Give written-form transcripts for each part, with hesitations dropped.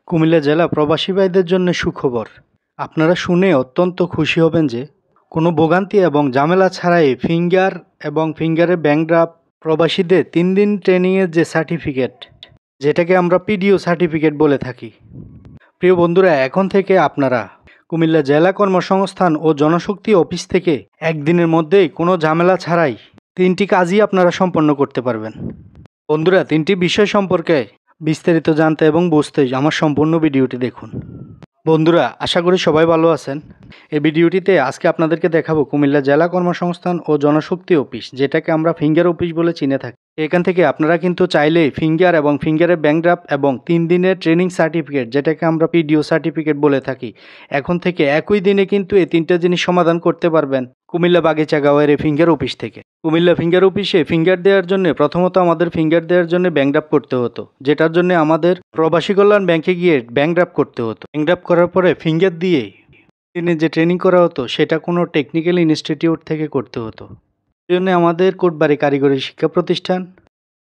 কুমিল্লা জেলা প্রবাসী ভাইদের জন্য সুখবর। আপনারা শুনে অত্যন্ত খুশি হবেন যে কোনো ভোগান্তি এবং ঝামেলা ছাড়াই ফিঙ্গারের ব্যাংক ড্রাফট প্রবাসীদের 3 দিন ট্রেনিংয়ের যে সার্টিফিকেট, যেটাকে আমরা পিডিও সার্টিফিকেট বলে থাকি। প্রিয় বন্ধুরা, এখন থেকে আপনারা কুমিল্লা জেলা কর্মসংস্থান ও জনশক্তি অফিস থেকে একদিনের মধ্যেই কোনো ঝামেলা ছাড়াই 3টি কাজই আপনারা সম্পন্ন করতে পারবেন। বন্ধুরা, 3টি বিষয় সম্পর্কে বিস্তারিত জানতে এবং বুঝতে আমার সম্পূর্ণ ভিডিওটি দেখুন। বন্ধুরা, আশা করি সবাই ভালো আছেন। এই ভিডিওটিতে আজকে আপনাদেরকে দেখাবো কুমিল্লা জেলা কর্মসংস্থান ও জনশক্তি অফিস, যেটাকে আমরা ফিঙ্গার অফিস বলে চিনে থাকি। এখান থেকে আপনারা কিন্তু চাইলেই ফিঙ্গার এবং ফিঙ্গারের ব্যাংক ড্রাফট এবং 3 দিনের ট্রেনিং সার্টিফিকেট, যেটাকে আমরা পিডিও সার্টিফিকেট বলে থাকি, এখন থেকে একই দিনে কিন্তু এই 3টা জিনিস সমাধান করতে পারবেন কুমিল্লা বাগিচাগাঁওয়ের এই ফিঙ্গার অফিস থেকে। কুমিল্লা ফিঙ্গার অফিসে ফিঙ্গার দেওয়ার জন্য প্রথমত আমাদের ফিঙ্গার দেওয়ার জন্য ব্যাংক ড্রাফট করতে হতো, যেটার জন্য আমাদের প্রবাসী কল্যাণ ব্যাংকে গিয়ে ব্যাংক ড্রাফট করতে হতো। ব্যাংক ড্রাফট করার পরে ফিঙ্গার দিয়ে দিনে যে ট্রেনিং করা হতো সেটা কোনো টেকনিক্যাল ইনস্টিটিউট থেকে করতে হতো। এই জন্য আমাদের কোটবাড়ি কারিগরি শিক্ষা প্রতিষ্ঠান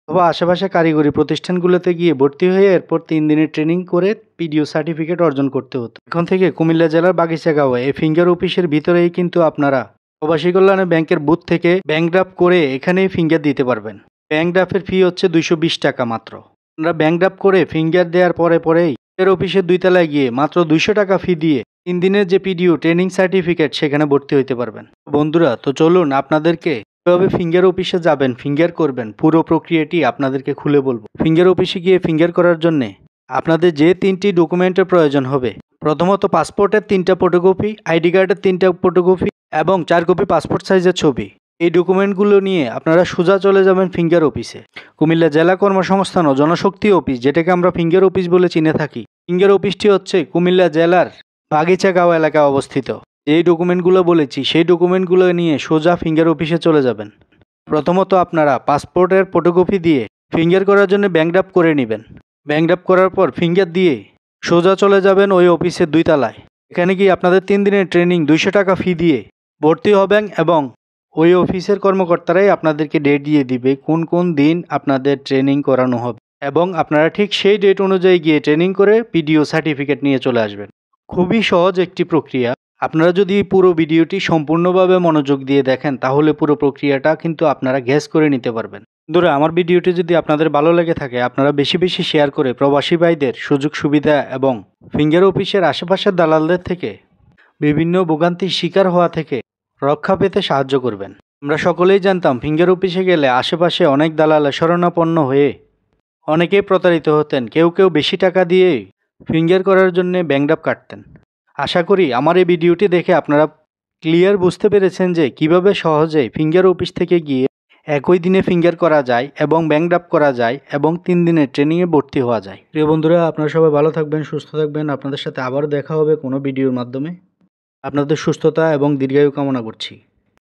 অথবা আশেপাশে কারিগরি প্রতিষ্ঠানগুলোতে গিয়ে ভর্তি হয়ে এরপর 3 দিনের ট্রেনিং করে পিডিও সার্টিফিকেট অর্জন করতে হতো। এখন থেকে কুমিল্লা জেলার বাগিচাগাঁওয়ে এই ফিঙ্গার অফিসের ভিতরেই কিন্তু আপনারা প্রবাসী কল্যাণ ব্যাংকের বুথ থেকে ব্যাংক ড্রাফট করে এখানেই ফিঙ্গার দিতে পারবেন। ব্যাংক ড্রাফটের ফি হচ্ছে 220 টাকা মাত্র। আপনারা ব্যাংক ড্রাফট করে ফিঙ্গার দেওয়ার পরেই অফিসের 2 তলায় গিয়ে মাত্র 200 টাকা ফি দিয়ে 3 দিনের যে পিডিও ট্রেনিং সার্টিফিকেট সেখানে ভর্তি হইতে পারবেন। বন্ধুরা, তো চলুন আপনাদেরকে কিভাবে ফিঙ্গার অফিসে যাবেন, ফিঙ্গার করবেন, পুরো প্রক্রিয়াটি আপনাদেরকে খুলে বলবো। ফিঙ্গার অফিসে গিয়ে ফিঙ্গার করার জন্য আপনাদের যে 3টি ডকুমেন্টের প্রয়োজন হবে, প্রথমত পাসপোর্টের 3টা ফটোকপি, আইডি কার্ডের 3টা ফটোকপি এবং 4 কপি পাসপোর্ট সাইজের ছবি। এই ডকুমেন্টগুলো নিয়ে আপনারা সোজা চলে যাবেন ফিঙ্গার অফিসে। কুমিল্লা জেলা কর্মসংস্থান ও জনশক্তি অফিস, যেটাকে আমরা ফিঙ্গার অফিস বলে চিনে থাকি। ফিঙ্গার অফিসটি হচ্ছে কুমিল্লা জেলার বাগিচাগাঁও এলাকায় অবস্থিত। যেই ডকুমেন্টগুলো বলেছি সেই ডকুমেন্টগুলো নিয়ে সোজা ফিঙ্গার অফিসে চলে যাবেন। প্রথমত আপনারা পাসপোর্টের ফটোকপি দিয়ে ফিঙ্গার করার জন্য ব্যাংক ড্রাফট করে নেবেন। ব্যাংক ড্রাফট করার পর ফিঙ্গার দিয়ে সোজা চলে যাবেন ওই অফিসের 2 তলায়। এখানে গিয়ে আপনাদের 3 দিনের ট্রেনিং 200 টাকা ফি দিয়ে ভর্তি হবেন এবং ওই অফিসের কর্মকর্তারাই আপনাদেরকে ডেট দিয়ে দিবে কোন কোন দিন আপনাদের ট্রেনিং করানো হবে এবং আপনারা ঠিক সেই ডেট অনুযায়ী গিয়ে ট্রেনিং করে পিডিও সার্টিফিকেট নিয়ে চলে আসবেন। খুবই সহজ একটি প্রক্রিয়া। আপনারা যদি পুরো ভিডিওটি সম্পূর্ণভাবে মনোযোগ দিয়ে দেখেন তাহলে পুরো প্রক্রিয়াটা কিন্তু আপনারা গ্যাস করে নিতে পারবেন। বন্ধুরা, আমার ভিডিওটি যদি আপনাদের ভালো লেগে থাকে আপনারা বেশি বেশি শেয়ার করে প্রবাসী ভাইদের সুযোগ সুবিধা এবং ফিঙ্গার অফিসের আশেপাশের দালালদের থেকে বিভিন্ন ভোগান্তির শিকার হওয়া থেকে রক্ষা পেতে সাহায্য করবেন। আমরা সকলেই জানতাম ফিঙ্গার অফিসে গেলে আশেপাশে অনেক দালাল শরণাপন্ন হয়ে অনেকেই প্রতারিত হতেন। কেউ বেশি টাকা দিয়ে ফিঙ্গার করার জন্য ব্যাংক ড্রাফট কাটতেন। আশা করি আমার এই ভিডিওটি দেখে আপনারা ক্লিয়ার বুঝতে পেরেছেন যে কিভাবে সহজে ফিঙ্গার অফিস থেকে গিয়ে একই দিনে ফিঙ্গার করা যায় এবং ব্যাংক ড্রাফট করা যায় এবং 3 দিনের ট্রেনিংয়ে ভর্তি হওয়া যায়। প্রিয় বন্ধুরা, আপনারা সবাই ভালো থাকবেন, সুস্থ থাকবেন। আপনাদের সাথে আবার দেখা হবে কোনো ভিডিওর মাধ্যমে। আপনাদের সুস্থতা এবং দীর্ঘায়ু কামনা করছি।